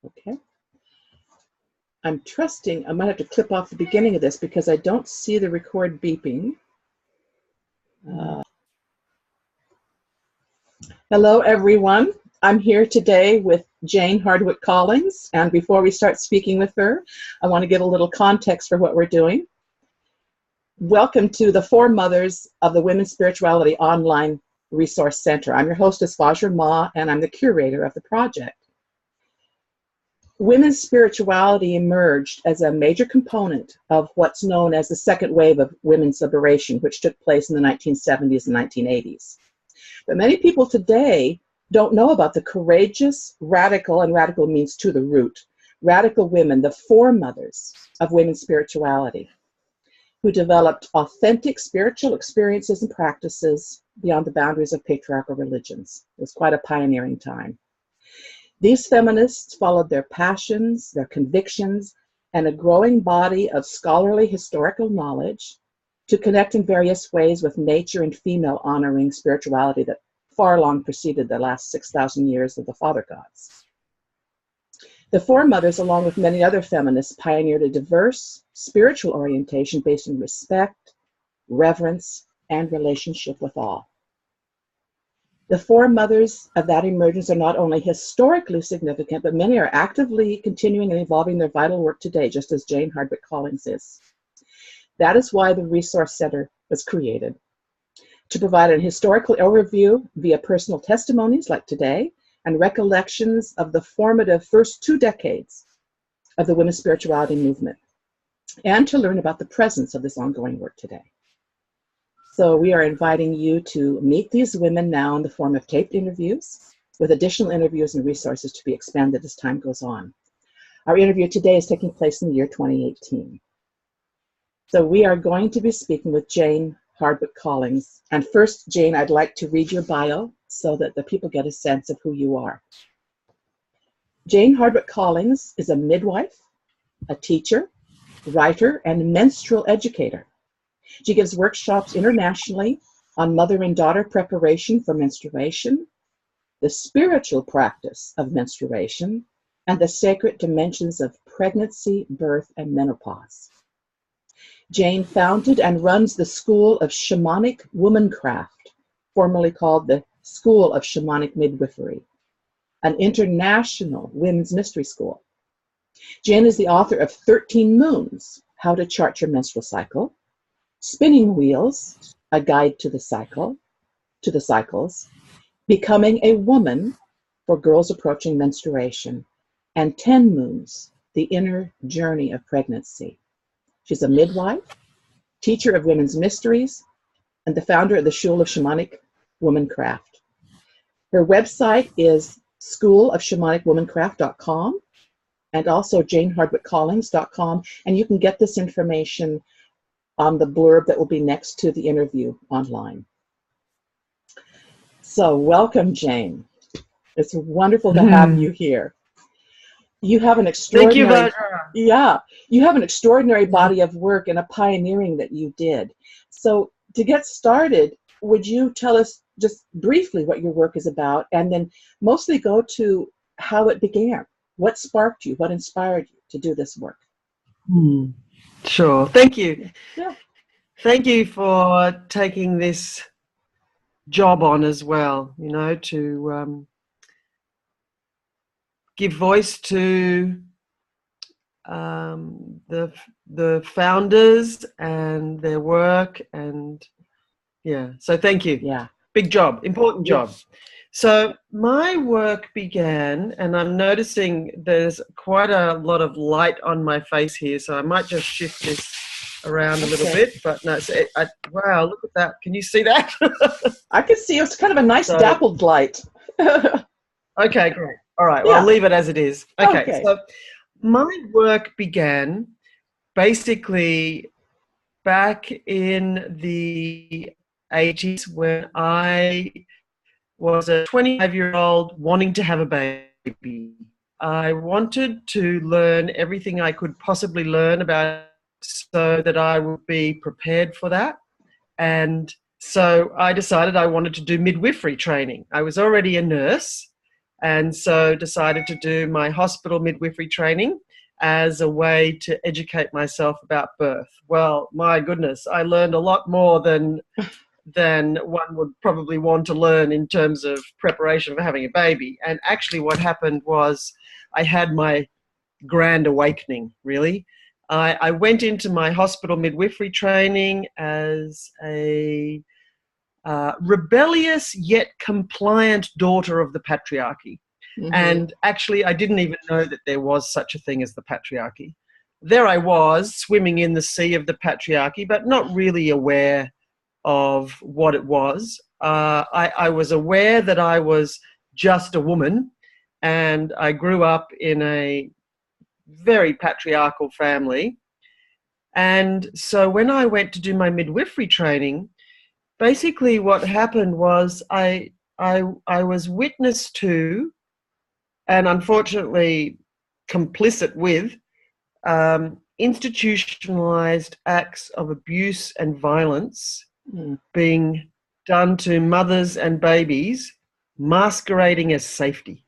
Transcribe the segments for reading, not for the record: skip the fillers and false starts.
Okay. I'm trusting, I might have to clip off the beginning of this because I don't see the record beeping. Hello, everyone. I'm here today with Jane Hardwicke Collings, and before we start speaking with her, I want to give a little context for what we're doing. Welcome to the Four Mothers of the Women's Spirituality Online Resource Center. I'm your hostess, Vajra, and I'm the curator of the project. Women's spirituality emerged as a major component of what's known as the second wave of women's liberation, which took place in the 1970s and 1980s. But many people today don't know about the courageous, radical, and radical means to the root, radical women, the foremothers of women's spirituality, who developed authentic spiritual experiences and practices beyond the boundaries of patriarchal religions. It was quite a pioneering time. These feminists followed their passions, their convictions, and a growing body of scholarly historical knowledge to connect in various ways with nature and female-honoring spirituality that far long preceded the last 6,000 years of the father gods. The Four Mothers, along with many other feminists, pioneered a diverse spiritual orientation based on respect, reverence, and relationship with all. The Four Mothers of that emergence are not only historically significant, but many are actively continuing and evolving their vital work today, just as Jane Hardwicke Collings is. That is why the Resource Center was created, to provide an historical overview via personal testimonies like today and recollections of the formative first 2 decades of the women's spirituality movement, and to learn about the presence of this ongoing work today. So we are inviting you to meet these women now in the form of taped interviews, with additional interviews and resources to be expanded as time goes on. Our interview today is taking place in the year 2018. So we are going to be speaking with Jane Hardwicke Collings. And first, Jane, I'd like to read your bio so that the people get a sense of who you are. Jane Hardwicke Collings is a midwife, a teacher, writer, and menstrual educator. She gives workshops internationally on mother and daughter preparation for menstruation, the spiritual practice of menstruation, and the sacred dimensions of pregnancy, birth, and menopause. Jane founded and runs the School of Shamanic Womancraft, formerly called the School of Shamanic Midwifery, an international women's mystery school. Jane is the author of 13 Moons, How to Chart Your Menstrual Cycle, Spinning Wheels, A Guide to the Cycles, Becoming a Woman for Girls Approaching Menstruation, and 10 Moons, The Inner Journey of Pregnancy. She's a midwife, teacher of women's mysteries, and the founder of the School of Shamanic Womancraft. Her website is schoolofshamanicwomancraft.com and also janehardwickecollings.com, and you can get this information on the blurb that will be next to the interview online. So welcome, Jane. It's wonderful to have you here. You have an extraordinary, Thank you, Vajra. Yeah, you have an extraordinary body of work and a pioneering that you did. So to get started, would you tell us just briefly what your work is about, and then mostly go to how it began? What sparked you? What inspired you to do this work? Sure. Thank you. Yeah. Thank you for taking this job on as well, you know, to give voice to the founders and their work, and yeah, so thank you. Yeah. Big job, important job. So my work began, and I'm noticing there's quite a lot of light on my face here, so I might just shift this around a little bit, but no, wow, look at that. Can you see that? I can see it's kind of a nice dappled light. Okay, great. All right, well, I'll leave it as it is. Okay, so my work began basically back in the 80s when I was a 25-year-old wanting to have a baby. I wanted to learn everything I could possibly learn about it so that I would be prepared for that. And so I decided I wanted to do midwifery training. I was already a nurse, and so decided to do my hospital midwifery training as a way to educate myself about birth. Well, my goodness, I learned a lot more than one would probably want to learn in terms of preparation for having a baby. And actually what happened was I had my grand awakening, really. I went into my hospital midwifery training as a rebellious yet compliant daughter of the patriarchy. Mm-hmm. And actually, I didn't even know that there was such a thing as the patriarchy. There I was, swimming in the sea of the patriarchy, but not really aware of what it was. I was aware that I was just a woman, and I grew up in a very patriarchal family. And so when I went to do my midwifery training, basically what happened was I was witness to, and unfortunately complicit with, institutionalized acts of abuse and violence being done to mothers and babies, masquerading as safety.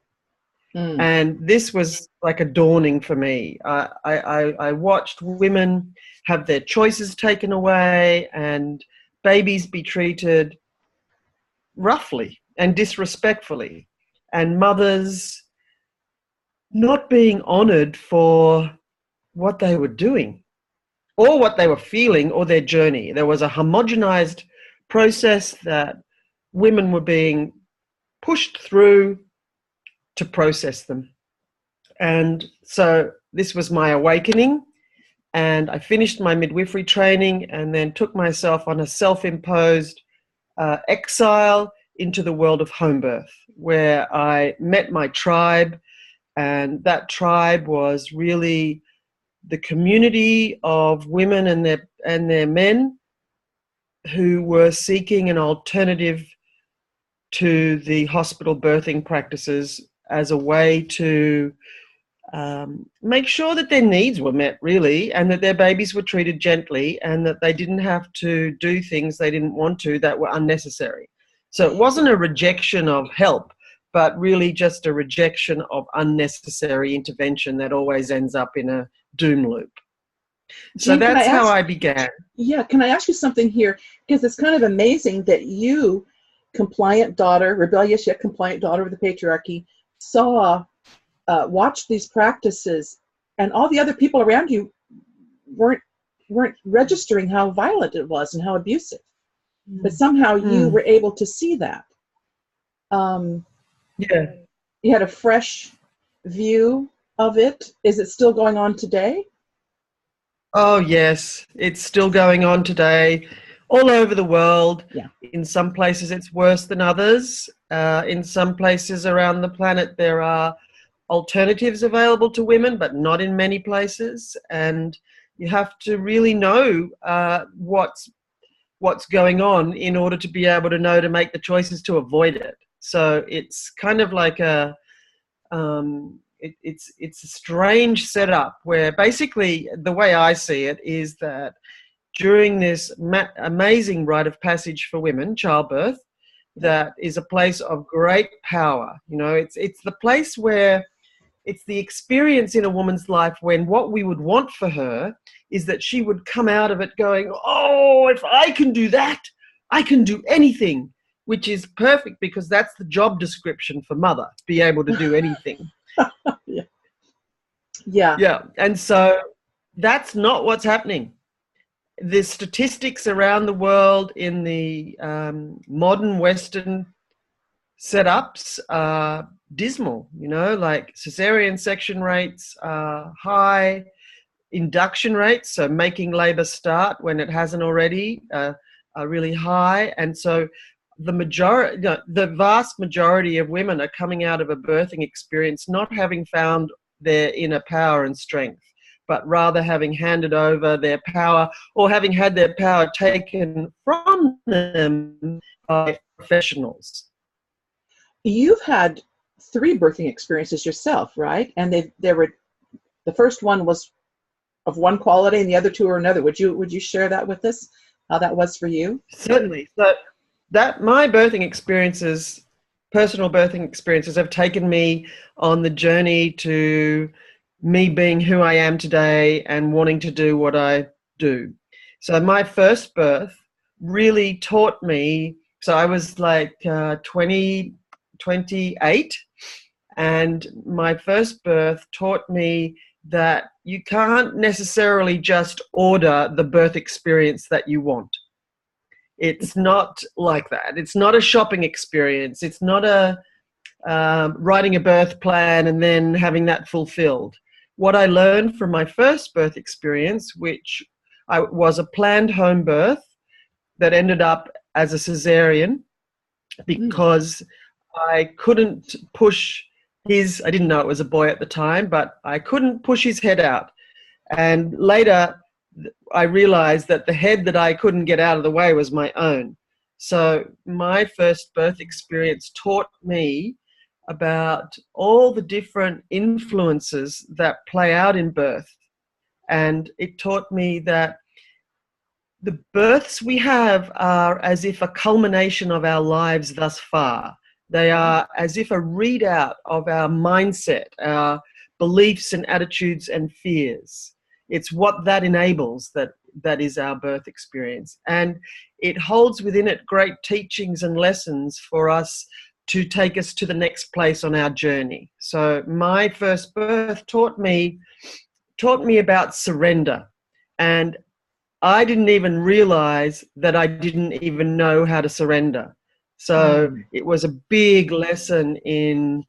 And this was like a dawning for me. I watched women have their choices taken away and babies be treated roughly and disrespectfully, and mothers not being honored for what they were doing or what they were feeling or their journey. There was a homogenized process that women were being pushed through to process them. And so this was my awakening, and I finished my midwifery training and then took myself on a self-imposed exile into the world of home birth, where I met my tribe, and that tribe was really the community of women and their men who were seeking an alternative to the hospital birthing practices as a way to make sure that their needs were met, really, and that their babies were treated gently, and that they didn't have to do things they didn't want to that were unnecessary. So it wasn't a rejection of help, but really just a rejection of unnecessary intervention that always ends up in a doom loop. So Jane, that's how I began. Yeah, can I ask you something here? Because it's kind of amazing that you, compliant daughter, rebellious yet compliant daughter of the patriarchy, watched these practices, and all the other people around you weren't registering how violent it was and how abusive. But somehow you were able to see that. Yeah. You had a fresh view of it. Is it still going on today? Oh, yes. It's still going on today all over the world. Yeah. In some places it's worse than others. In some places around the planet there are alternatives available to women, but not in many places. And you have to really know what's going on in order to be able to know to make the choices to avoid it. So it's kind of like it's a strange setup where basically the way I see it is that during this amazing rite of passage for women, childbirth, that is a place of great power. You know, it's the place where it's the experience in a woman's life when what we would want for her is that she would come out of it going, oh, if I can do that, I can do anything, which is perfect because that's the job description for mother, be able to do anything. Yeah. Yeah. Yeah. And so that's not what's happening. The statistics around the world in the modern Western setups are dismal, you know, like cesarean section rates are high, induction rates, so making labor start when it hasn't already, are really high. And so the vast majority of women are coming out of a birthing experience not having found their inner power and strength, but rather having handed over their power or having had their power taken from them by professionals. You've had 3 birthing experiences yourself, right? And the first one was of one quality and the other 2 are another. Would you share that with us, how that was for you? Certainly. So that my birthing experiences personal birthing experiences have taken me on the journey to me being who I am today and wanting to do what I do. So my first birth really taught me, so I was like 28, and my first birth taught me that you can't necessarily just order the birth experience that you want. It's not like that. It's not a shopping experience. It's not a writing a birth plan and then having that fulfilled. What I learned from my first birth experience, which was a planned home birth that ended up as a cesarean because I couldn't push I didn't know it was a boy at the time, but I couldn't push his head out. And later I realized that the head that I couldn't get out of the way was my own. So my first birth experience taught me about all the different influences that play out in birth. And it taught me that the births we have are as if a culmination of our lives thus far. They are as if a readout of our mindset, our beliefs and attitudes and fears. It's what that enables that is our birth experience. And it holds within it great teachings and lessons for us to take us to the next place on our journey. So my first birth taught me about surrender. And I didn't even realize that I didn't even know how to surrender. So it was a big lesson in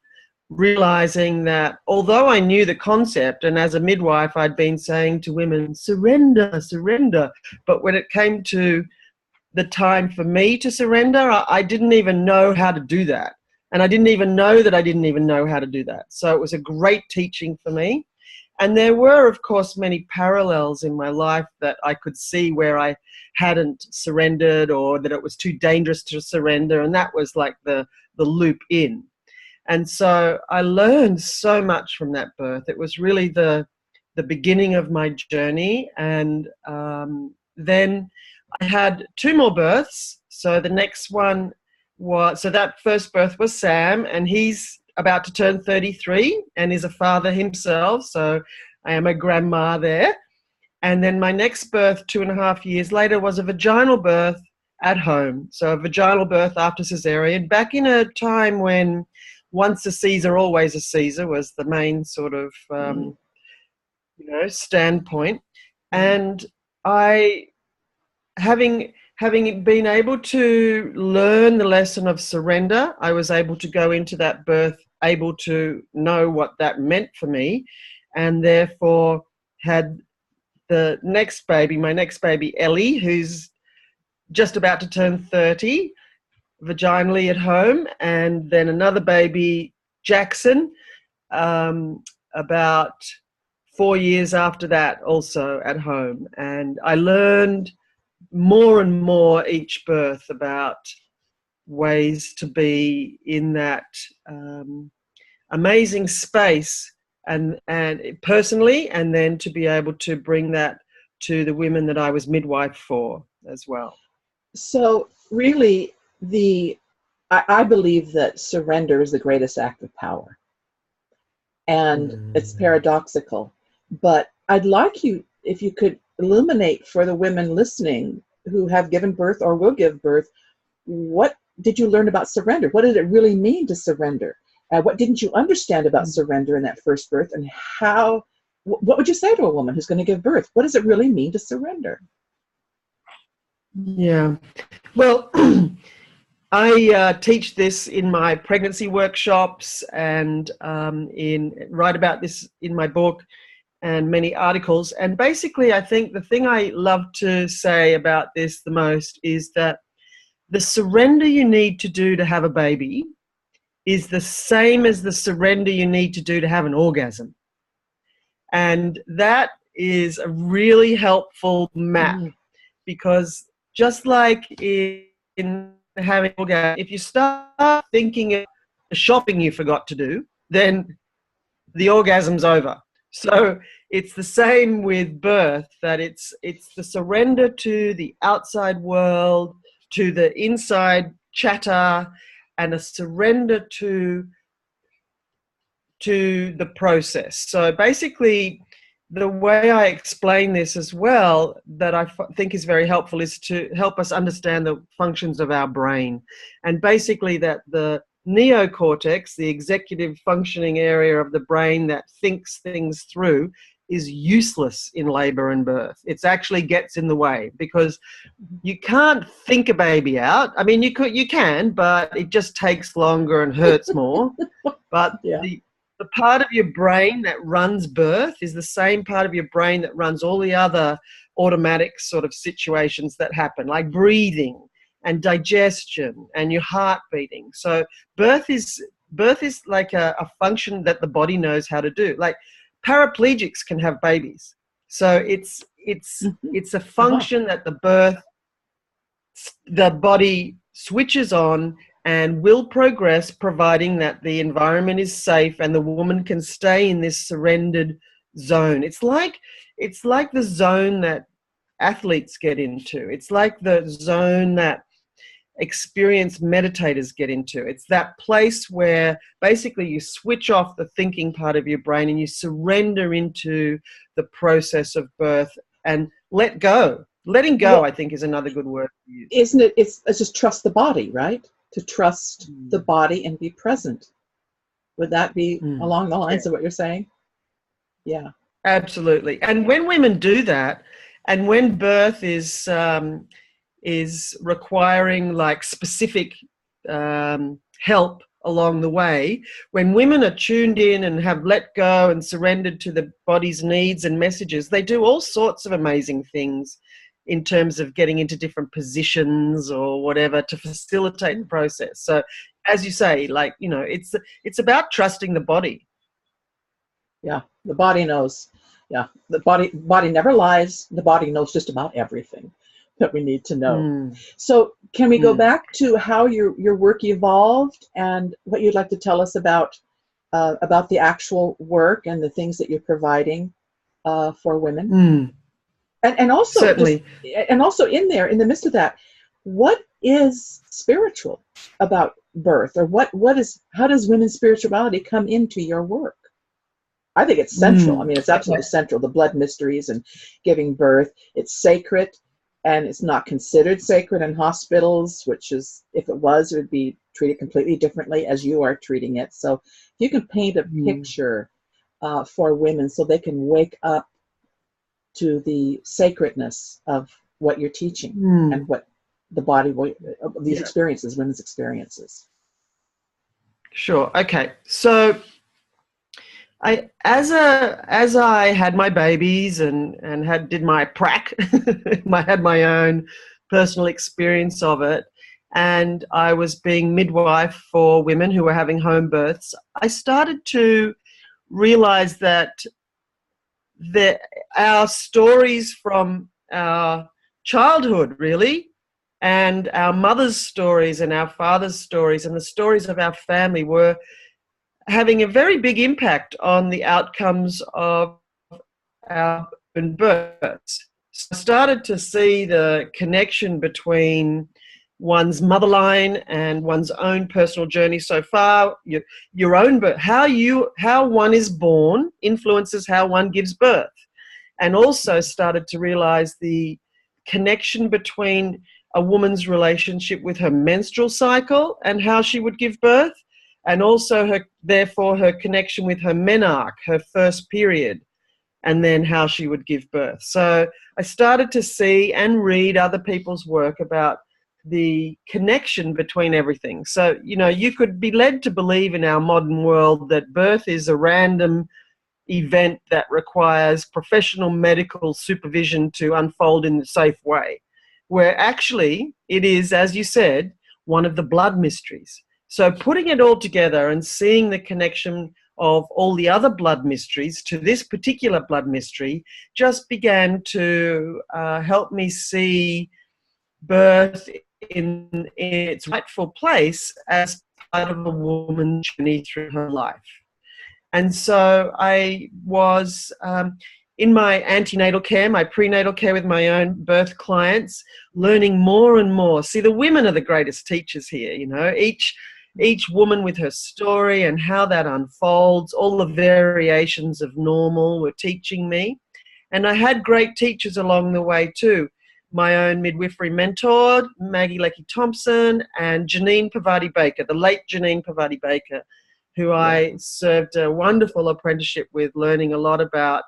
realizing that although I knew the concept, and as a midwife I'd been saying to women, surrender, surrender, but when it came to the time for me to surrender, I didn't even know how to do that. And I didn't even know that I didn't even know how to do that. So it was a great teaching for me. And there were, of course, many parallels in my life that I could see where I hadn't surrendered or that it was too dangerous to surrender. And that was like the loop in. And so I learned so much from that birth. It was really the beginning of my journey. And then I had 2 more births. So the next one was, so that first birth was Sam, and he's about to turn 33 and is a father himself. So I am a grandma there. And then my next birth 2.5 years later was a vaginal birth at home. So a vaginal birth after cesarean, back in a time when once a Caesar, always a Caesar was the main sort of, standpoint. And I, having been able to learn the lesson of surrender, I was able to go into that birth, able to know what that meant for me, and therefore had the next baby, my next baby, Ellie, who's just about to turn 30, vaginally at home, and then another baby, Jackson, about 4 years after that, also at home. And I learned more and more each birth about ways to be in that amazing space and personally, and then to be able to bring that to the women that I was midwife for as well. So really, I believe that surrender is the greatest act of power. And it's paradoxical. But I'd like you, if you could illuminate for the women listening who have given birth or will give birth, what did you learn about surrender? What did it really mean to surrender? What didn't you understand about surrender in that first birth? And what would you say to a woman who's going to give birth? What does it really mean to surrender? Yeah. Well, I teach this in my pregnancy workshops and write about this in my book and many articles. And basically, I think the thing I love to say about this the most is that the surrender you need to do to have a baby is the same as the surrender you need to do to have an orgasm. And that is a really helpful map because just like in having an orgasm, if you start thinking of the shopping you forgot to do, then the orgasm's over. So it's the same with birth, that it's the surrender to the outside world, to the inside chatter, and a surrender to the process. So basically, the way I explain this as well, that I think is very helpful, is to help us understand the functions of our brain. And basically that the neocortex, the executive functioning area of the brain that thinks things through, is useless in labor and birth. It actually gets in the way, because you can't think a baby out. I mean, you can, but it just takes longer and hurts more. But yeah. The part of your brain that runs birth is the same part of your brain that runs all the other automatic sort of situations that happen, like breathing and digestion and your heart beating. So birth is like a function that the body knows how to do. Like paraplegics can have babies. So it's a function that the body switches on and will progress, providing that the environment is safe and the woman can stay in this surrendered zone. It's like the zone that athletes get into. It's like the zone that experienced meditators get into. It's that place where basically you switch off the thinking part of your brain and you surrender into the process of birth and let go. Letting go, I think, is another good word to use. Isn't it? It's just trust the body, right? To trust the body and be present. Would that be along the lines of what you're saying? Yeah. Absolutely. And when women do that, and when birth is requiring like specific help along the way, when women are tuned in and have let go and surrendered to the body's needs and messages, they do all sorts of amazing things in terms of getting into different positions or whatever to facilitate the process. So as you say, like, you know, it's about trusting the body. Yeah, the body knows. Yeah, the body never lies. The body knows just about everything that we need to know. So can we go back to how your work evolved and what you'd like to tell us about the actual work and the things that you're providing for women? And also, certainly, and also in the midst of that, what is spiritual about birth, or how does women's spirituality come into your work? I think it's central. I mean, it's absolutely central. The blood mysteries and giving birth, it's sacred, and it's not considered sacred in hospitals, which is, if it was, it would be treated completely differently as you are treating it. So if you can paint a picture for women so they can wake up to the sacredness of what you're teaching and what the body, these experiences, women's experiences. Sure. Okay. So as I had my babies and did my prac, had my own personal experience of it, and I was being midwife for women who were having home births, I started to realize that our stories from our childhood, really, and our mother's stories and our father's stories and the stories of our family were having a very big impact on the outcomes of our own births. So I started to see the connection between one's motherline and one's own personal journey so far, your own birth, how one is born influences how one gives birth. And also started to realize the connection between a woman's relationship with her menstrual cycle and how she would give birth, and also therefore her connection with her menarche, her first period, and then how she would give birth. So I started to see and read other people's work about the connection between everything. So, you know, you could be led to believe in our modern world that birth is a random event that requires professional medical supervision to unfold in a safe way, where actually it is, as you said, one of the blood mysteries. So putting it all together and seeing the connection of all the other blood mysteries to this particular blood mystery just began to help me see birth in its rightful place as part of a woman's journey through her life. And so I was in my antenatal care, my prenatal care with my own birth clients, learning more and more. See, the women are the greatest teachers here, you know. each woman with her story and how that unfolds, all the variations of normal were teaching me. And I had great teachers along the way too. My own midwifery mentor, Maggie Leckie-Thompson, and Janine Pavati-Baker, the late Janine Pavati-Baker, who I served a wonderful apprenticeship with, learning a lot about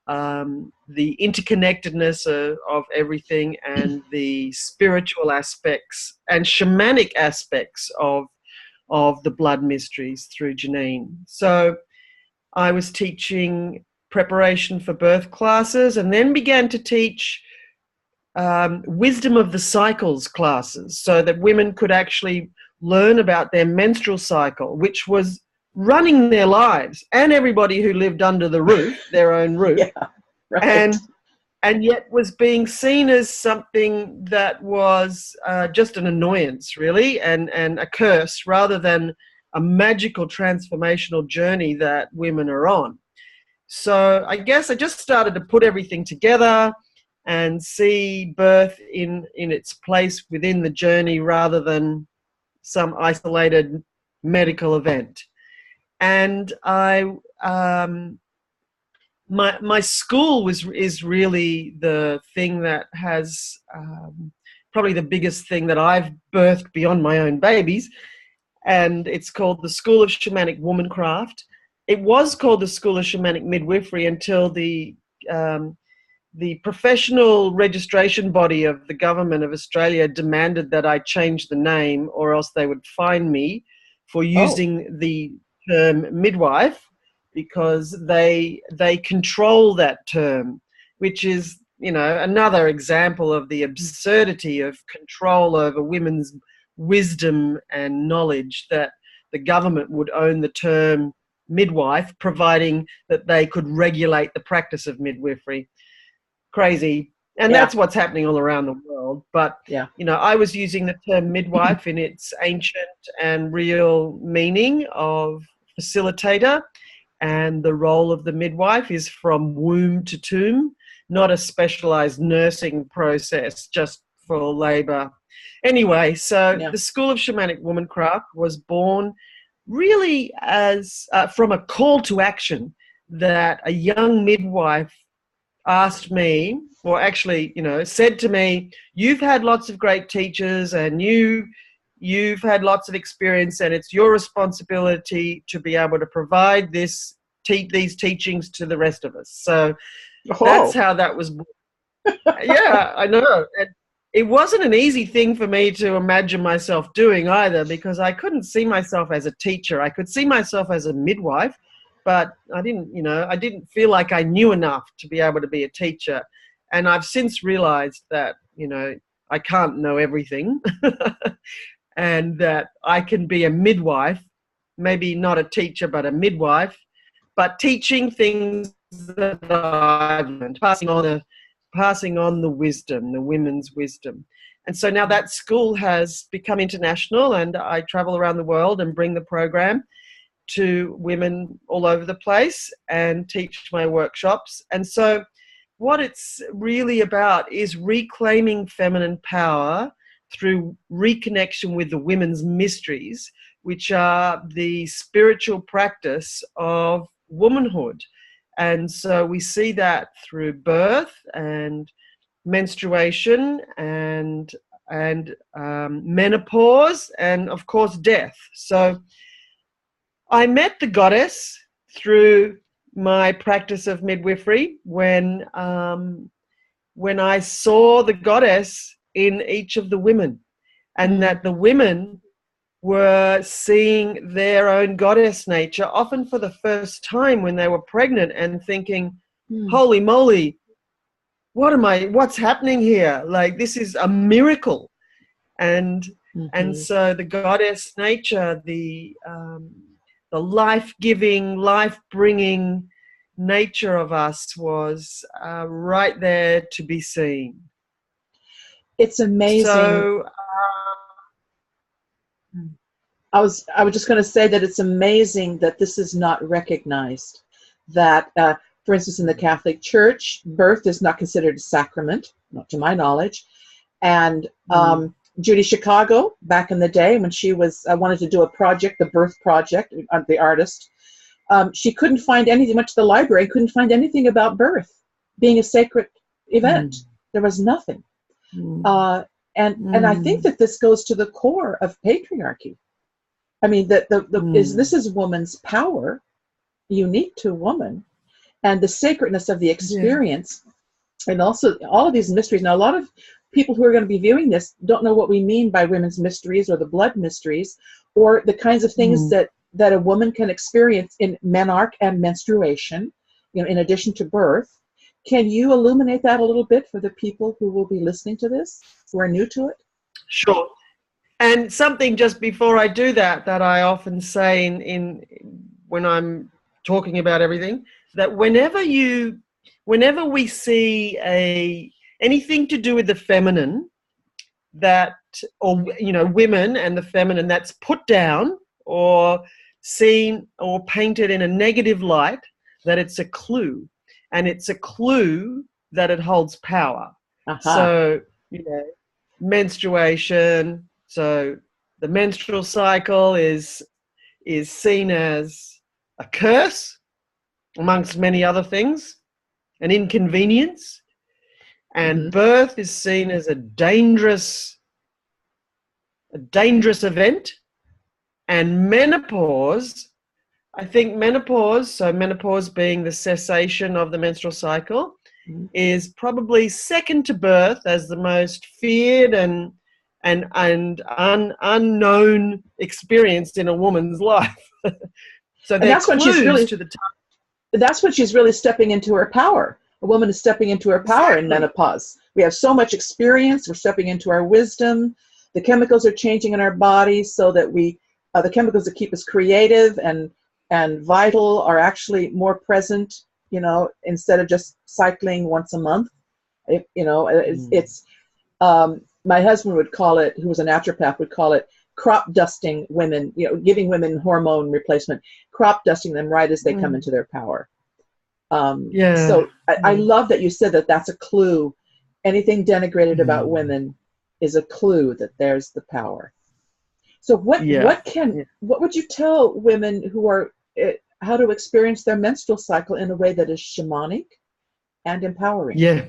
the interconnectedness of everything and the spiritual aspects and shamanic aspects of the blood mysteries through Janine. So I was teaching preparation for birth classes and then began to teach wisdom of the cycles classes so that women could actually learn about their menstrual cycle, which was running their lives, and everybody who lived under the roof, their own roof, and yet was being seen as something that was just an annoyance, really, and a curse, rather than a magical transformational journey that women are on. So I guess I just started to put everything together and see birth in its place within the journey rather than some isolated medical event. And my school is really the thing that has probably the biggest thing that I've birthed beyond my own babies, and it's called the School of Shamanic Womancraft. It was called the School of Shamanic Midwifery until the professional registration body of the government of Australia demanded that I change the name, or else they would fine me for using the term midwife, because they control that term, which is, you know, another example of the absurdity of control over women's wisdom and knowledge, that the government would own the term midwife, providing that they could regulate the practice of midwifery. Crazy. And that's what's happening all around the world. But, you know, I was using the term midwife in its ancient and real meaning of facilitator, and the role of the midwife is from womb to tomb, not a specialized nursing process just for labor. Anyway, so the School of Shamanic Womancraft was born really as from a call to action that a young midwife asked me, or actually, you know, said to me, you've had lots of great teachers and you've had lots of experience, and it's your responsibility to be able to provide these teachings to the rest of us. So that's how that was. Yeah, I know. And it wasn't an easy thing for me to imagine myself doing either, because I couldn't see myself as a teacher. I could see myself as a midwife, but I didn't feel like I knew enough to be able to be a teacher. And I've since realized that, you know, I can't know everything and that I can be a midwife, maybe not a teacher, but a midwife, but teaching things that I've learned, passing on the wisdom, the women's wisdom. And so now that school has become international, and I travel around the world and bring the program to women all over the place and teach my workshops. And so what it's really about is reclaiming feminine power through reconnection with the women's mysteries, which are the spiritual practice of womanhood. And so we see that through birth and menstruation and menopause and, of course, death. So I met the goddess through my practice of midwifery when I saw the goddess in each of the women, and that the women were seeing their own goddess nature, often for the first time when they were pregnant, and thinking, holy moly, what's happening here? Like, this is a miracle. And so the goddess nature, the life-giving, life-bringing nature of us was right there to be seen. It's amazing. So I was just going to say that it's amazing that this is not recognized. That, for instance, in the Catholic Church, birth is not considered a sacrament, not to my knowledge, and Judy Chicago, back in the day when she was wanted to do a project, the Birth Project, the artist, she couldn't find anything. Went to the library, couldn't find anything about birth being a sacred event. There was nothing. And I think that this goes to the core of patriarchy. I mean, this is woman's power, unique to woman, and the sacredness of the experience, and also all of these mysteries. Now, a lot of people who are going to be viewing this don't know what we mean by women's mysteries or the blood mysteries, or the kinds of things that a woman can experience in menarche and menstruation, in addition to birth. Can you illuminate that a little bit for the people who will be listening to this, who are new to it? Sure. And something just before I do that I often say when I'm talking about everything, that whenever we see anything to do with the feminine, or women and the feminine, that's put down or seen or painted in a negative light, that it's a clue. And it's a clue that it holds power. So, menstruation. So the menstrual cycle is seen as a curse, amongst many other things, an inconvenience. And birth is seen as a dangerous event. And menopause, I think menopause being the cessation of the menstrual cycle, is probably second to birth as the most feared and unknown experience in a woman's life. So that's when she's really that's when she's really stepping into her power. A woman is stepping into her power in menopause. We have so much experience. We're stepping into our wisdom. The chemicals are changing in our bodies so that the chemicals that keep us creative and vital are actually more present, instead of just cycling once a month. My husband would call it, who was a naturopath, would call it crop dusting women, giving women hormone replacement, crop dusting them right as they come into their power. So I love that you said that that's a clue. Anything denigrated about women is a clue that there's the power. So what would you tell women who are how to experience their menstrual cycle in a way that is shamanic and empowering?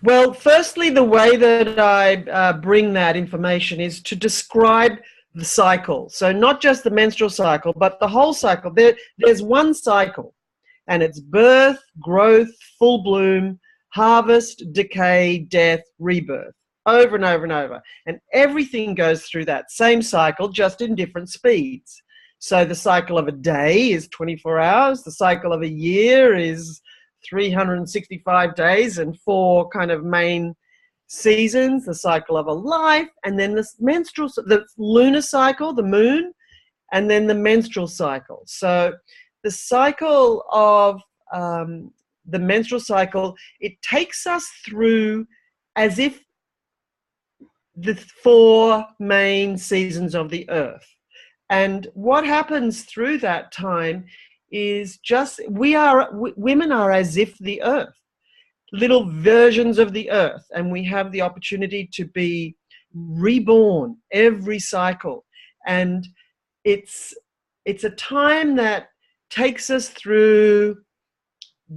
Well, firstly, the way that I bring that information is to describe the cycle. So not just the menstrual cycle, but the whole cycle. There's one cycle, and it's birth, growth, full bloom, harvest, decay, death, rebirth, over and over and over. And everything goes through that same cycle, just in different speeds. So the cycle of a day is 24 hours. The cycle of a year is 365 days and 4 kind of main seasons. The cycle of a life, and then the lunar cycle, the moon, and then the menstrual cycle. So the cycle of the menstrual cycle, it takes us through as if the 4 main seasons of the earth. And what happens through that time is just women are as if the earth, little versions of the earth, and we have the opportunity to be reborn every cycle. And it's a time that takes us through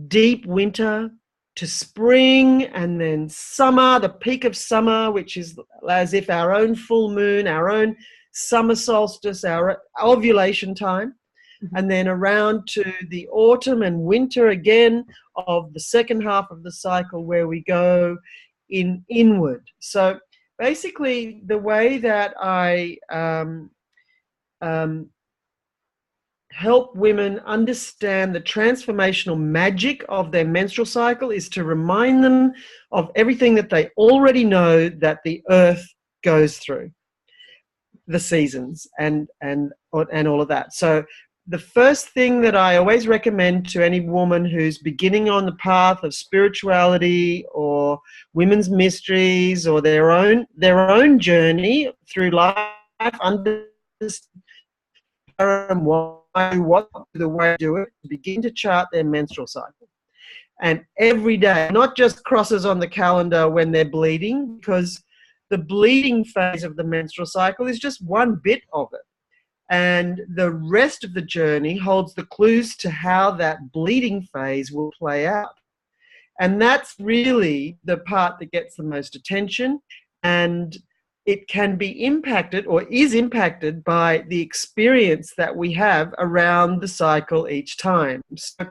deep winter to spring, and then summer, the peak of summer, which is as if our own full moon, our own summer solstice, our ovulation time, and then around to the autumn and winter again of the second half of the cycle, where we go inward. So basically the way that I help women understand the transformational magic of their menstrual cycle is to remind them of everything that they already know that the earth goes through, the seasons and all of that. So the first thing that I always recommend to any woman who's beginning on the path of spirituality or women's mysteries or their own journey through life, understand what the way to do it, begin to chart their menstrual cycle. And every day, not just crosses on the calendar when they're bleeding, because the bleeding phase of the menstrual cycle is just one bit of it. And the rest of the journey holds the clues to how that bleeding phase will play out. And that's really the part that gets the most attention, and it can be impacted or is impacted by the experience that we have around the cycle each time. So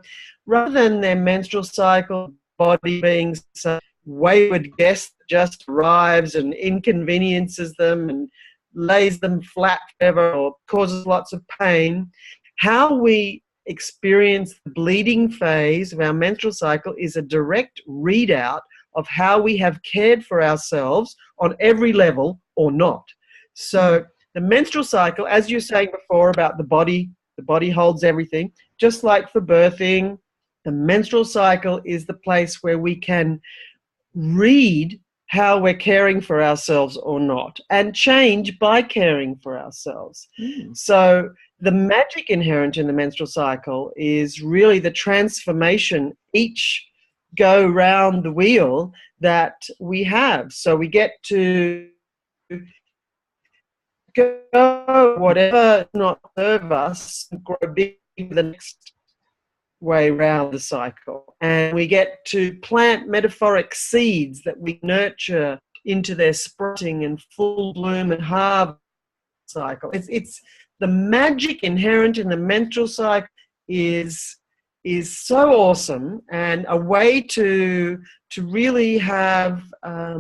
rather than their menstrual cycle body being some wayward guest that just arrives and inconveniences them and lays them flat forever or causes lots of pain, how we experience the bleeding phase of our menstrual cycle is a direct readout of how we have cared for ourselves on every level or not. So the menstrual cycle, as you were saying before about the body holds everything. Just like for birthing, the menstrual cycle is the place where we can read how we're caring for ourselves or not, and change by caring for ourselves. So the magic inherent in the menstrual cycle is really the transformation each go round the wheel that we have. So we get to go whatever not serve us, grow big the next way round the cycle. And we get to plant metaphoric seeds that we nurture into their sprouting and full bloom and harvest cycle. It's the magic inherent in the menstrual cycle is so awesome, and a way to really have a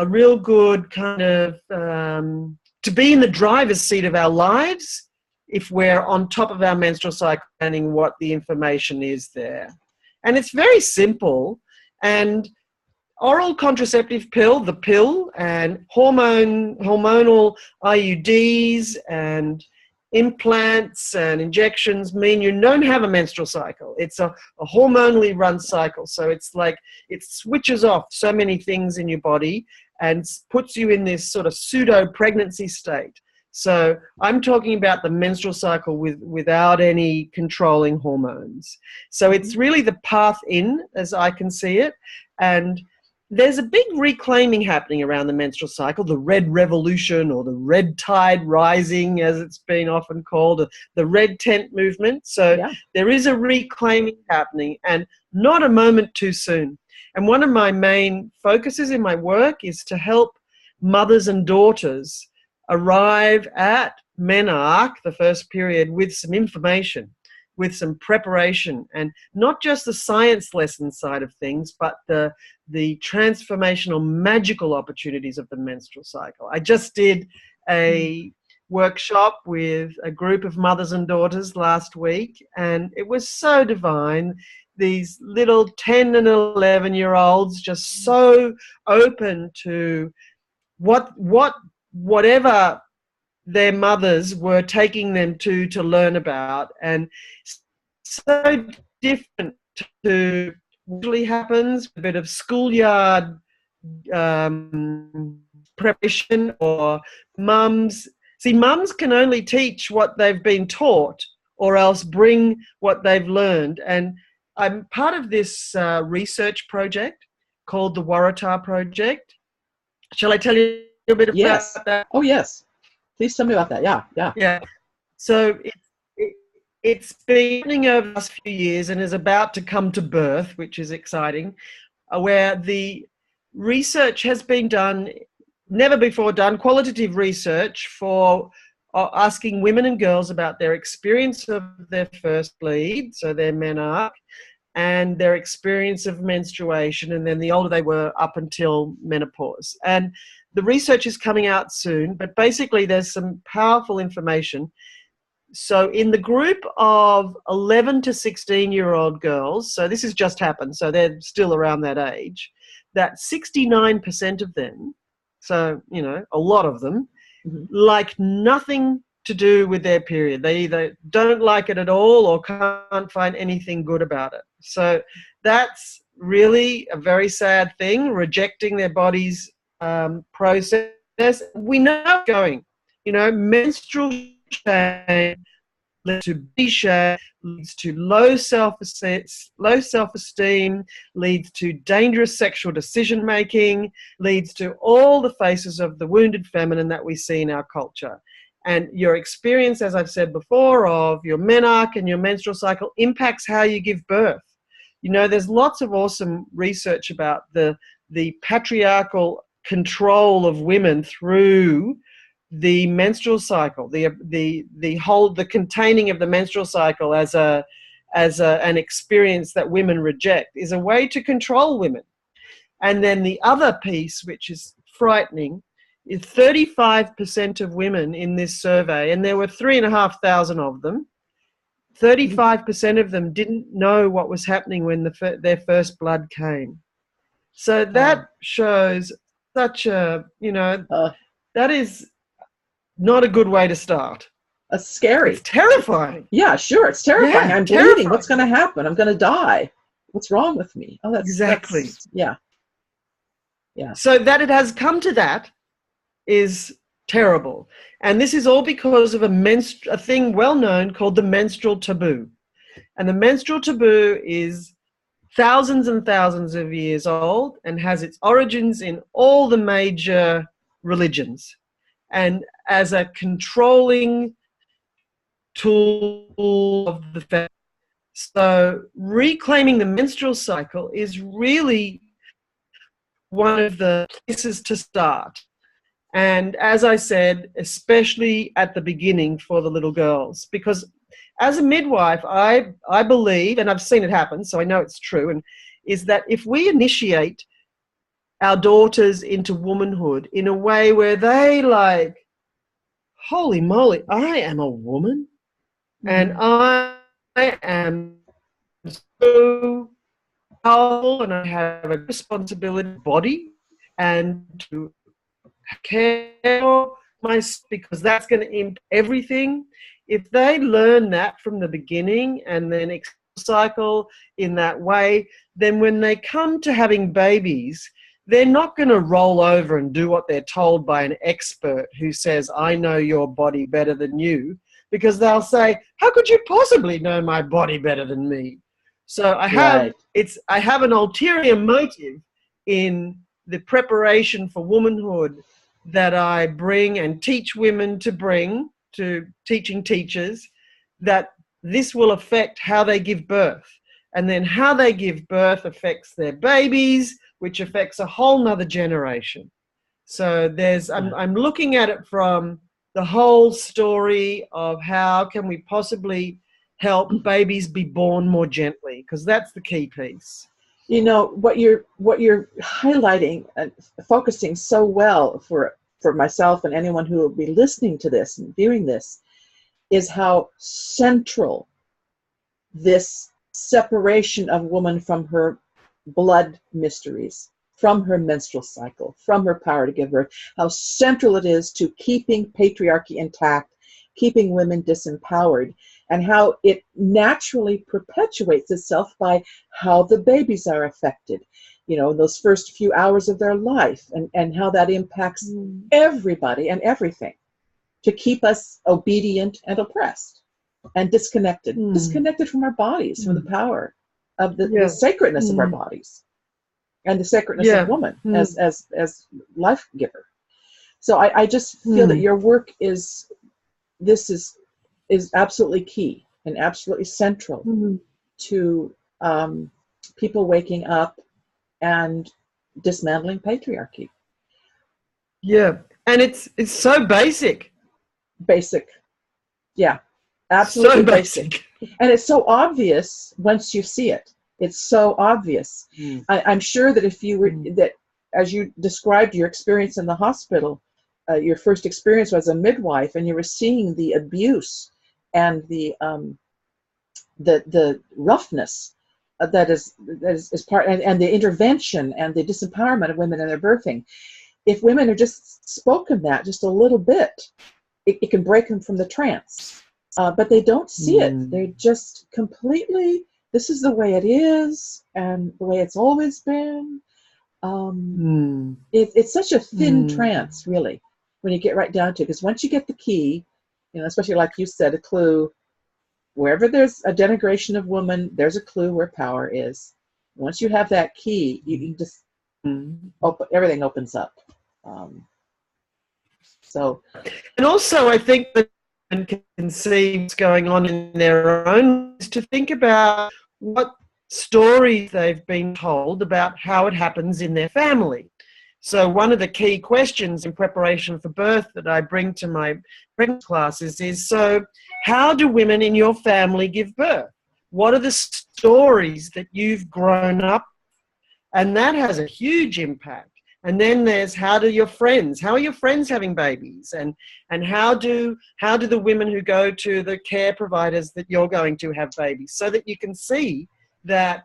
real good kind of to be in the driver's seat of our lives if we're on top of our menstrual cycle, planning what the information is there. And it's very simple. And oral contraceptive pill, the pill, and hormonal IUDs and implants and injections mean you don't have a menstrual cycle. It's a hormonally run cycle. So it's like it switches off so many things in your body and puts you in this sort of pseudo-pregnancy state. So I'm talking about the menstrual cycle without any controlling hormones. So it's really the path in, as I can see it. And there's a big reclaiming happening around the menstrual cycle, the red revolution, or the red tide rising, as it's been often called, the red tent movement. So there is a reclaiming happening, and not a moment too soon. And one of my main focuses in my work is to help mothers and daughters arrive at menarche, the first period, with some information, with some preparation, and not just the science lesson side of things, but the transformational, magical opportunities of the menstrual cycle. I just did a workshop with a group of mothers and daughters last week, and it was so divine. These little 10 and 11-year-olds just so open to whatever their mothers were taking them to learn about, and so different to what really happens, a bit of schoolyard preparation, or mums. See, mums can only teach what they've been taught or else bring what they've learned. And I'm part of this research project called the Vajra project. Shall I tell you a bit about that? Oh, yes. Please tell me about that. Yeah. So it's been happening over the last few years and is about to come to birth, which is exciting, where the research has been done, never before done, qualitative research for asking women and girls about their experience of their first bleed, so their menarche, and their experience of menstruation, and then the older they were up until menopause. And the research is coming out soon, but basically there's some powerful information. So in the group of 11 to 16-year-old girls, so this has just happened, so they're still around that age, that 69% of them, so, a lot of them, like nothing to do with their period. They either don't like it at all or can't find anything good about it. So that's really a very sad thing, rejecting their body's process. We know it's going, menstrual change leads to body shame, leads to low self-esteem, leads to dangerous sexual decision-making, leads to all the faces of the wounded feminine that we see in our culture. And your experience, as I've said before, of your menarche and your menstrual cycle impacts how you give birth. You know, there's lots of awesome research about the patriarchal control of women through the menstrual cycle, the containing of the menstrual cycle as an experience that women reject is a way to control women. And then the other piece, which is frightening, is 35% of women in this survey, and there were 3,500 of them, 35% of them didn't know what was happening when their first blood came. So that shows such a, that is not a good way to start. It's scary. It's terrifying. Yeah, sure. It's terrifying. Yeah, I'm bleeding. What's going to happen? I'm going to die. What's wrong with me? Oh, exactly. Yeah. So that it has come to that is terrible. And this is all because of a thing well known called the menstrual taboo. And the menstrual taboo is thousands and thousands of years old and has its origins in all the major religions, and as a controlling tool of the family. So reclaiming the menstrual cycle is really one of the places to start. And as I said, especially at the beginning for the little girls, because as a midwife, I believe, and I've seen it happen, so I know it's true, and is that if we initiate our daughters into womanhood in a way where they like, holy moly, I am a woman, and I am so powerful, and I have a responsibility body and to care for myself, because that's going to impact everything. If they learn that from the beginning and then cycle in that way, then when they come to having babies, they're not going to roll over and do what they're told by an expert who says, I know your body better than you, because they'll say, how could you possibly know my body better than me? So I have an ulterior motive in the preparation for womanhood that I bring and teach women to bring to teaching teachers, that this will affect how they give birth. And then how they give birth affects their babies, which affects a whole nother generation. So I'm looking at it from the whole story of how can we possibly help babies be born more gently, because that's the key piece. You know, what you're highlighting and focusing so well for myself and anyone who will be listening to this and viewing this is how central this separation of woman from her blood mysteries, from her menstrual cycle, from her power to give birth, how central it is to keeping patriarchy intact, keeping women disempowered, and how it naturally perpetuates itself by how the babies are affected, you know, in those first few hours of their life, and how that impacts everybody and everything to keep us obedient and oppressed and disconnected from our bodies, from the power of the sacredness of our bodies and the sacredness of woman as life giver. So I just feel that your work is absolutely key and absolutely central to people waking up and dismantling patriarchy. Yeah, and it's so basic. Basic. Yeah, absolutely so basic. And it's so obvious once you see it. It's so obvious. I'm sure that if you were, that as you described your experience in the hospital, your first experience was a midwife, and you were seeing the abuse and the roughness that is part, and the intervention and the disempowerment of women in their birthing. If women are just spoken that just a little bit, it can break them from the trance. But they don't see it. They're just completely, this is the way it is and the way it's always been. It's such a thin trance, really, when you get right down to it. Because once you get the key, you know, especially like you said, a clue, wherever there's a denigration of woman, there's a clue where power is. Once you have that key, you just everything opens up. And also, I think that one can see what's going on in their own lives, to think about what stories they've been told about how it happens in their family. So one of the key questions in preparation for birth that I bring to my pregnancy classes is, so how do women in your family give birth? What are the stories that you've grown up? And that has a huge impact. And then there's, how are your friends having babies? And how do the women who go to the care providers that you're going to have babies? So that you can see that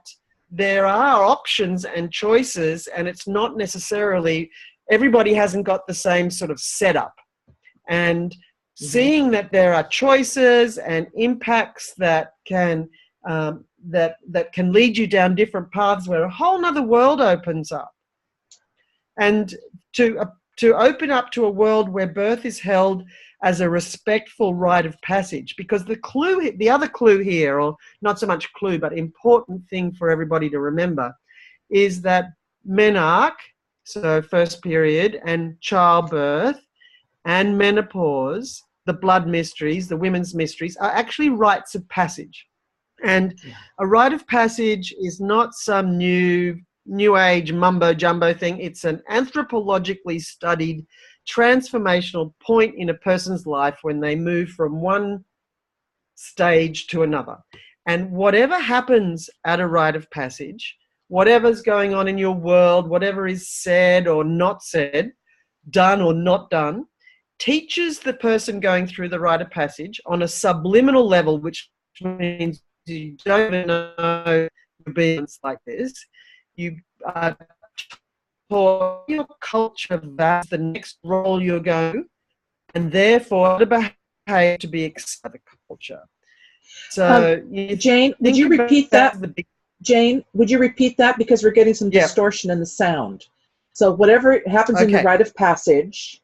there are options and choices, and it's not necessarily, everybody hasn't got the same sort of setup. And seeing that there are choices and impacts that can that can lead you down different paths, where a whole nother world opens up. And to open up to a world where birth is held as a respectful rite of passage, because the other clue here, or not so much clue, but important thing for everybody to remember, is that menarche, so first period, and childbirth and menopause, the blood mysteries, the women's mysteries, are actually rites of passage. And a rite of passage is not some new age mumbo jumbo thing. It's an anthropologically studied transformational point in a person's life when they move from one stage to another. And whatever happens at a rite of passage, whatever's going on in your world, whatever is said or not said, done or not done, teaches the person going through the rite of passage on a subliminal level, which means you don't even know being like this. You are taught your culture that's the next role you're going, and therefore to behave to be accepted by the culture. So Jane, would you repeat that? Jane, would you repeat that, because we're getting some distortion in the sound. So whatever happens in the rite of passage.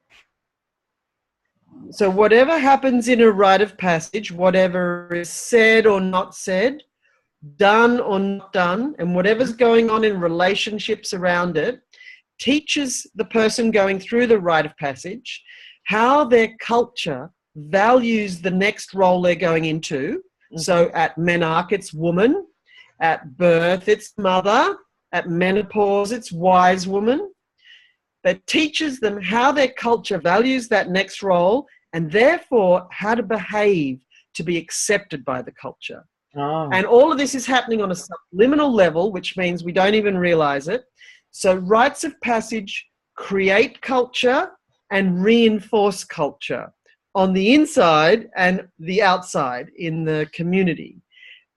So whatever happens in a rite of passage, whatever is said or not said, done or not done, and whatever's going on in relationships around it, teaches the person going through the rite of passage how their culture values the next role they're going into. So at menarche, it's woman. At birth, it's mother. At menopause, it's wise woman. That teaches them how their culture values that next role, and therefore how to behave to be accepted by the culture. Oh. And all of this is happening on a subliminal level, which means we don't even realize it. So rites of passage create culture and reinforce culture on the inside and the outside in the community.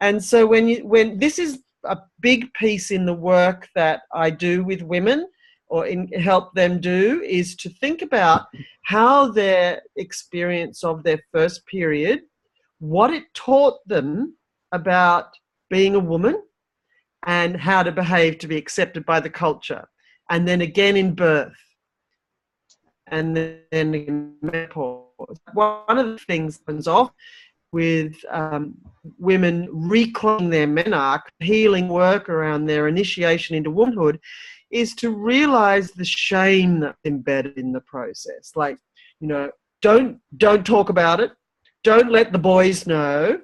And so when this is a big piece in the work that I do with women, or help them do, is to think about how their experience of their first period, what it taught them about being a woman and how to behave to be accepted by the culture. And then again in birth. And then in menopause. One of the things that happens off with women reclaiming their menarche, healing work around their initiation into womanhood, is to realize the shame that's embedded in the process. Like, don't talk about it. Don't let the boys know.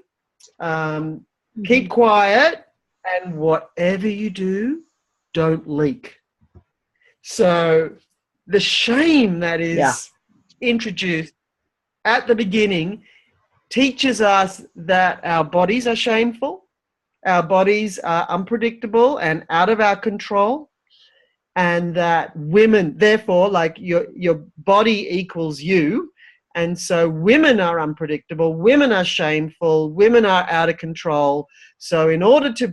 Keep quiet, and whatever you do, don't leak. So the shame that is introduced at the beginning teaches us that our bodies are shameful, our bodies are unpredictable and out of our control, and that women, therefore, like your body equals you, and so women are unpredictable, women are shameful, women are out of control. So in order to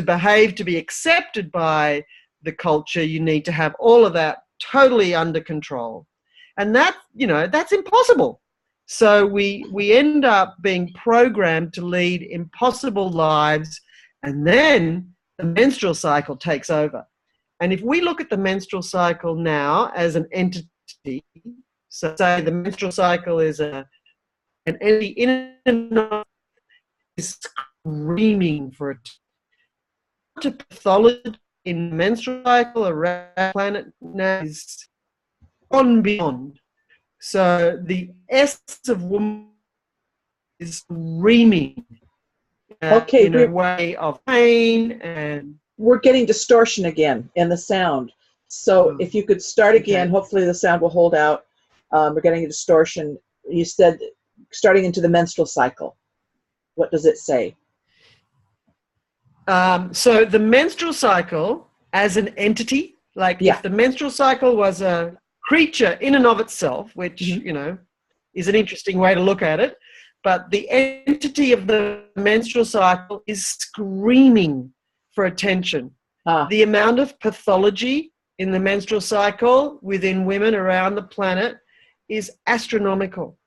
behave to be accepted by the culture, you need to have all of that totally under control. And that's impossible. So we end up being programmed to lead impossible lives, and then the menstrual cycle takes over. And if we look at the menstrual cycle now as an entity, so say the menstrual cycle is a and energy in and of is screaming for it. To pathology in menstrual cycle around the planet now is on beyond. So the essence of woman is screaming okay, in a way of pain, and we're getting distortion again in the sound. So if you could start again, hopefully the sound will hold out. We're getting a distortion. You said starting into the menstrual cycle. What does it say? So the menstrual cycle as an entity, like if the menstrual cycle was a creature in and of itself, which, you know, is an interesting way to look at it, but the entity of the menstrual cycle is screaming for attention. The amount of pathology in the menstrual cycle within women around the planet is astronomical.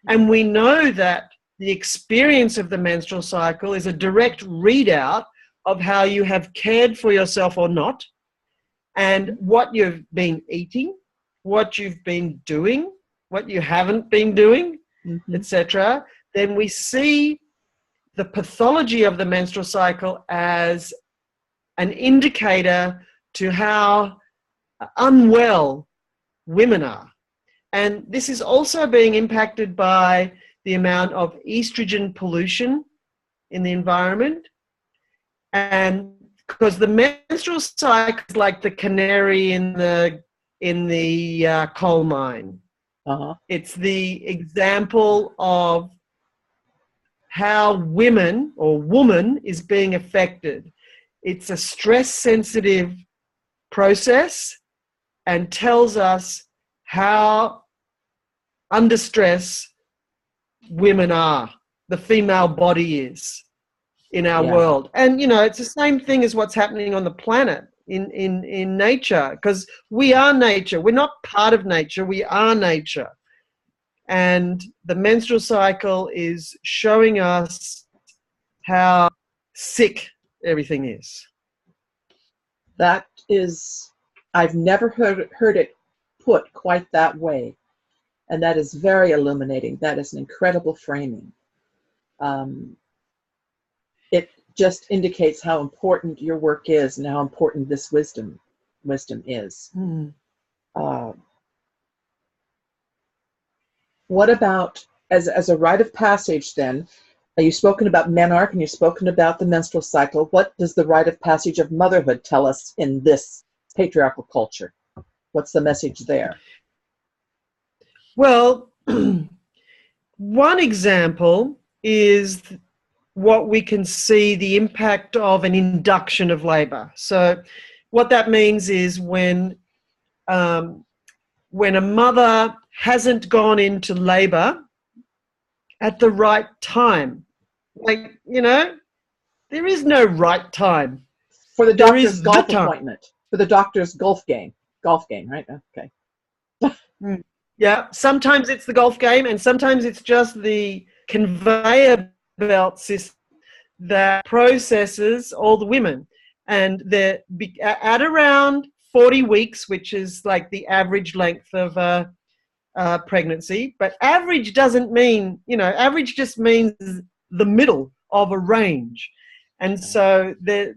And we know that the experience of the menstrual cycle is a direct readout of how you have cared for yourself or not, and what you've been eating, what you've been doing, what you haven't been doing, etc. Then we see the pathology of the menstrual cycle as an indicator to how unwell women are. And this is also being impacted by the amount of estrogen pollution in the environment. And because the menstrual cycle is like the canary in the coal mine. It's the example of how women or woman is being affected. It's a stress-sensitive process and tells us how under stress women are, the female body is in our world. And, you know, it's the same thing as what's happening on the planet in nature, because we are nature. We're not part of nature. We are nature. And the menstrual cycle is showing us how sick everything is. That is, I've never heard it put quite that way. And that is very illuminating. That is an incredible framing. It just indicates how important your work is and how important this wisdom is. What about, as a rite of passage then, you've spoken about menarche and you've spoken about the menstrual cycle. What does the rite of passage of motherhood tell us in this patriarchal culture? What's the message there? Well, one example is what we can see the impact of an induction of labor. So what that means is when a mother hasn't gone into labor at the right time, like, you know, there is no right time. For the doctor's golf appointment, for the doctor's golf game, right? Okay. Yeah, sometimes it's the golf game and sometimes it's just the conveyor belt system that processes all the women. And they're at around 40 weeks, which is like the average length of pregnancy. But average doesn't mean, you know, average just means the middle of a range. And so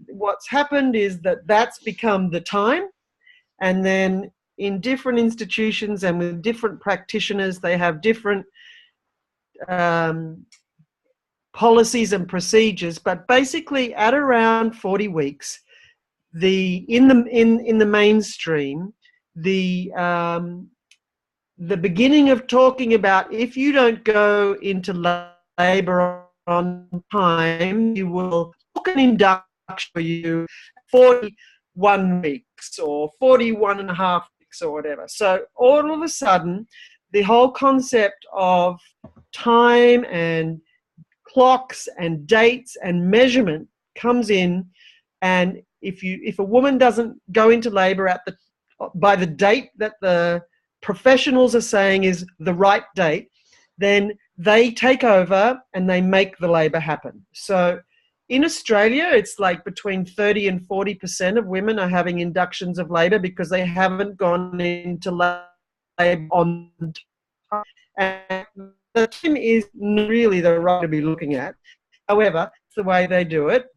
what's happened is that's become the time. And then in different institutions and with different practitioners, they have different policies and procedures. But basically, at around 40 weeks, in the mainstream, the beginning of talking about if you don't go into labor on time, you will book an induction for you 41 weeks or 41 and a half weeks or whatever. So all of a sudden, the whole concept of time and clocks and dates and measurement comes in, and if a woman doesn't go into labor by the date that the professionals are saying is the right date, then they take over and they make the labor happen. So in Australia, it's like between 30 and 40% of women are having inductions of labor because they haven't gone into labor on time. And the time is really the right to be looking at. However, it's the way they do it.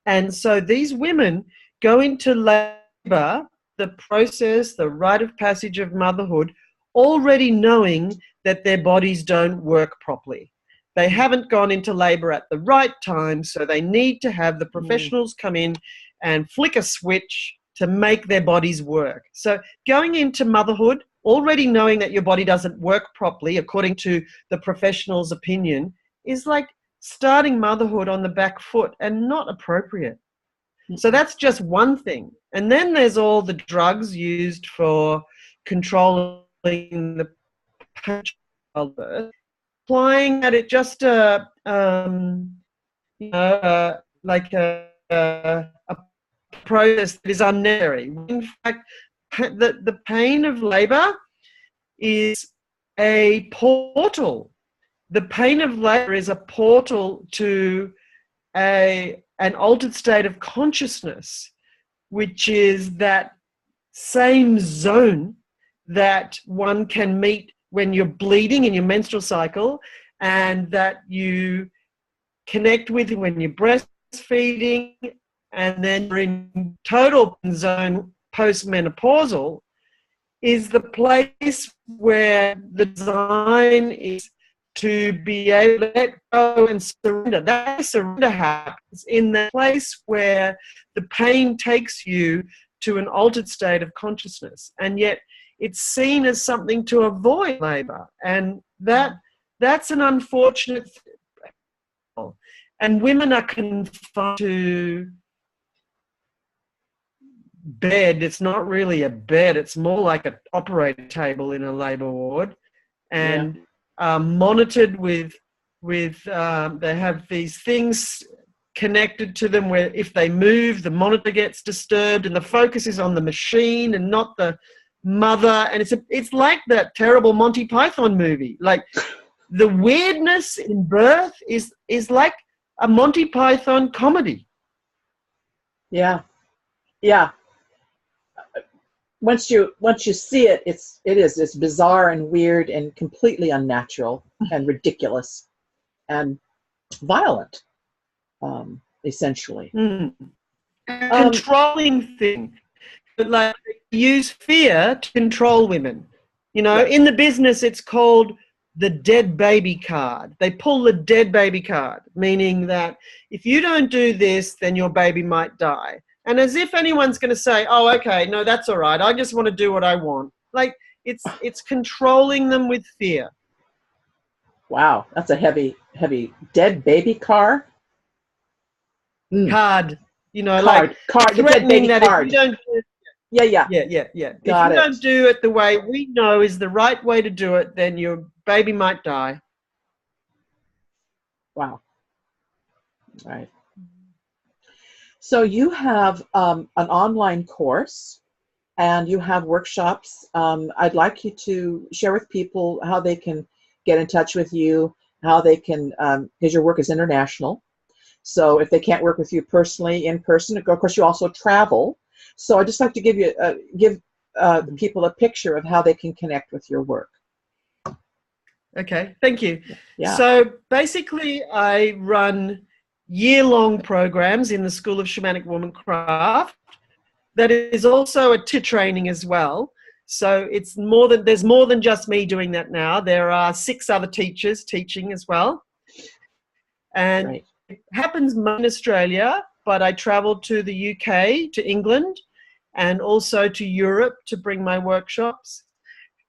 And so these women go into labor, the process, the rite of passage of motherhood, already knowing that their bodies don't work properly. They haven't gone into labor at the right time, so they need to have the professionals come in and flick a switch to make their bodies work. So going into motherhood, already knowing that your body doesn't work properly, according to the professional's opinion, is like starting motherhood on the back foot and not appropriate. So that's just one thing. And then there's all the drugs used for controlling the childbirth, applying that it just like a process that is unnecessary. In fact, the pain of labor is a portal. The pain of labor is a portal to an altered state of consciousness, which is that same zone that one can meet when you're bleeding in your menstrual cycle, and that you connect with when you're breastfeeding, and then you're in total zone postmenopausal, is the place where the design is to be able to let go and surrender. That surrender happens in the place where the pain takes you to an altered state of consciousness. And yet it's seen as something to avoid labor. And that's an unfortunate thing. And women are confined to bed. It's not really a bed. It's more like an operating table in a labor ward. And monitored with they have these things connected to them where if they move, the monitor gets disturbed, and the focus is on the machine and not the mother. And it's like that terrible Monty Python movie. Like, the weirdness in birth is like a Monty Python comedy. Yeah. Once you see it, it's bizarre and weird and completely unnatural and ridiculous and violent, essentially. Controlling thing. But like, use fear to control women. You know, in the business, it's called the dead baby card. They pull the dead baby card, meaning that if you don't do this, then your baby might die. And as if anyone's going to say, oh, okay, no, that's all right. I just want to do what I want. Like, it's controlling them with fear. Wow, that's a heavy dead baby car. Card, you know, card, threatening that card. If you don't. Yeah. If you don't do it the way we know is the right way to do it, then your baby might die. Wow. Right. So you have an online course and you have workshops. I'd like you to share with people how they can get in touch with you, how they can, because your work is international. So if they can't work with you personally in person, of course you also travel. So I'd just like to give the people a picture of how they can connect with your work. Okay, thank you. Yeah. So basically I run year-long programs in the School of Shamanic Womancraft. That is also a training as well. So it's there's more than just me doing that now. There are 6 other teachers teaching as well. And it happens in Australia, but I travel to the UK, to England, and also to Europe to bring my workshops.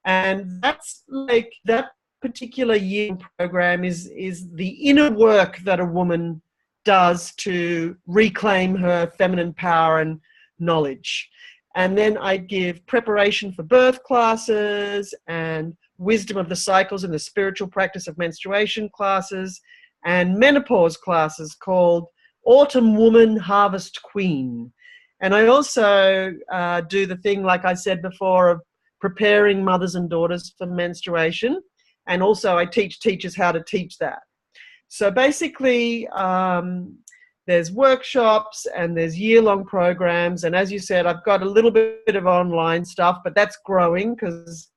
And that's like, that particular year program is the inner work that a woman does to reclaim her feminine power and knowledge. And then I give preparation for birth classes and wisdom of the cycles and the spiritual practice of menstruation classes and menopause classes called Autumn Woman, Harvest Queen. And I also do the thing, like I said before, of preparing mothers and daughters for menstruation. And also I teach teachers how to teach that. So basically, there's workshops and there's year-long programs. And as you said, I've got a little bit of online stuff, but that's growing because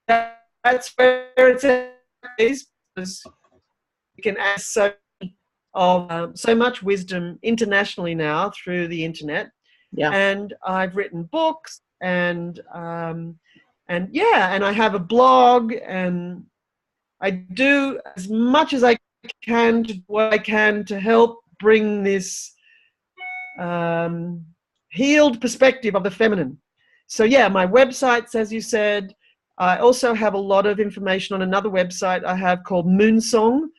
that's where it's at. you can ask so much wisdom internationally now through the internet. Yeah. And I've written books, and I have a blog, and I do as much as I can to what I can to help bring this healed perspective of the feminine. So yeah, my websites, as you said. I also have a lot of information on another website I have called moonsong.com.au,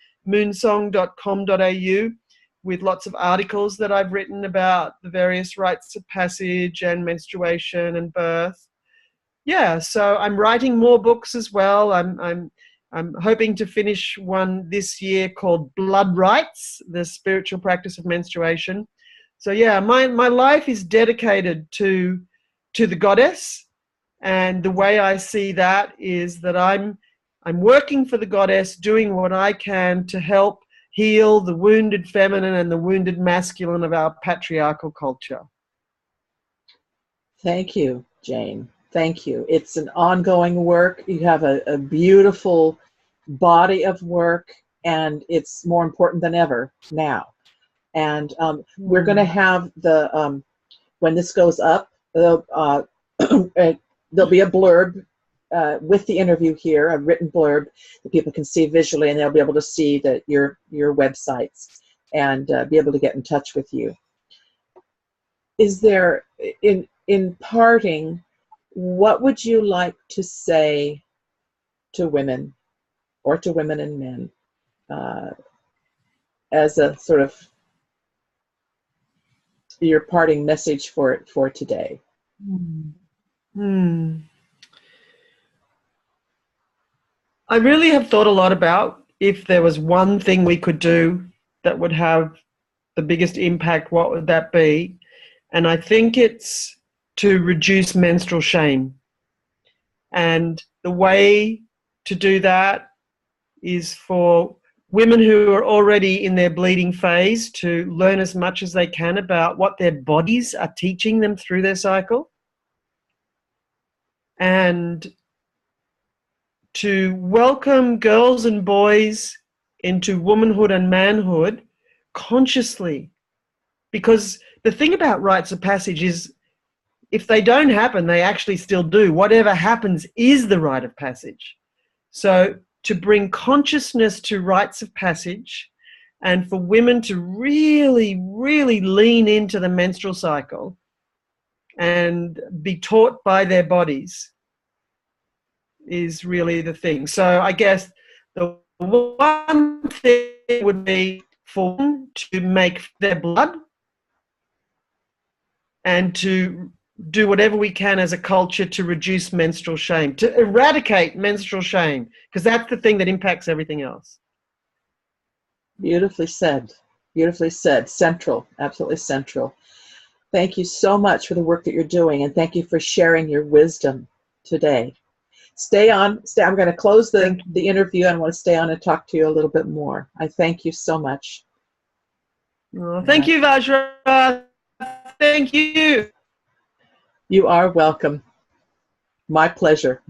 with lots of articles that I've written about the various rites of passage and menstruation and birth. Yeah, so I'm writing more books as well. I'm hoping to finish one this year called Blood Rites, the spiritual practice of menstruation. So yeah, my life is dedicated to the goddess, and the way I see that is that I'm working for the goddess, doing what I can to help heal the wounded feminine and the wounded masculine of our patriarchal culture. Thank you, Jane. Thank you. It's an ongoing work. You have a beautiful body of work, and it's more important than ever now. And we're going to have when this goes up, there'll be a blurb with the interview here, a written blurb that people can see visually, and they'll be able to see that your websites and be able to get in touch with you. Is there, in parting, what would you like to say to women, or to women and men, as a sort of your parting message for today? I really have thought a lot about, if there was one thing we could do that would have the biggest impact, what would that be? And I think it's to reduce menstrual shame. And the way to do that is for women who are already in their bleeding phase to learn as much as they can about what their bodies are teaching them through their cycle, and to welcome girls and boys into womanhood and manhood consciously. Because the thing about rites of passage is, if they don't happen, they actually still do. Whatever happens is the rite of passage. So to bring consciousness to rites of passage, and for women to really, really lean into the menstrual cycle and be taught by their bodies, is really the thing. So I guess the one thing would be for women to make their blood, and to do whatever we can as a culture to reduce menstrual shame, to eradicate menstrual shame, because that's the thing that impacts everything else. Beautifully said. Beautifully said. Central. Absolutely central. Thank you so much for the work that you're doing, and thank you for sharing your wisdom today. Stay on. I'm going to close the interview, and I want to stay on and talk to you a little bit more. I thank you so much. Oh, thank you, Vajra. Thank you. You are welcome. My pleasure.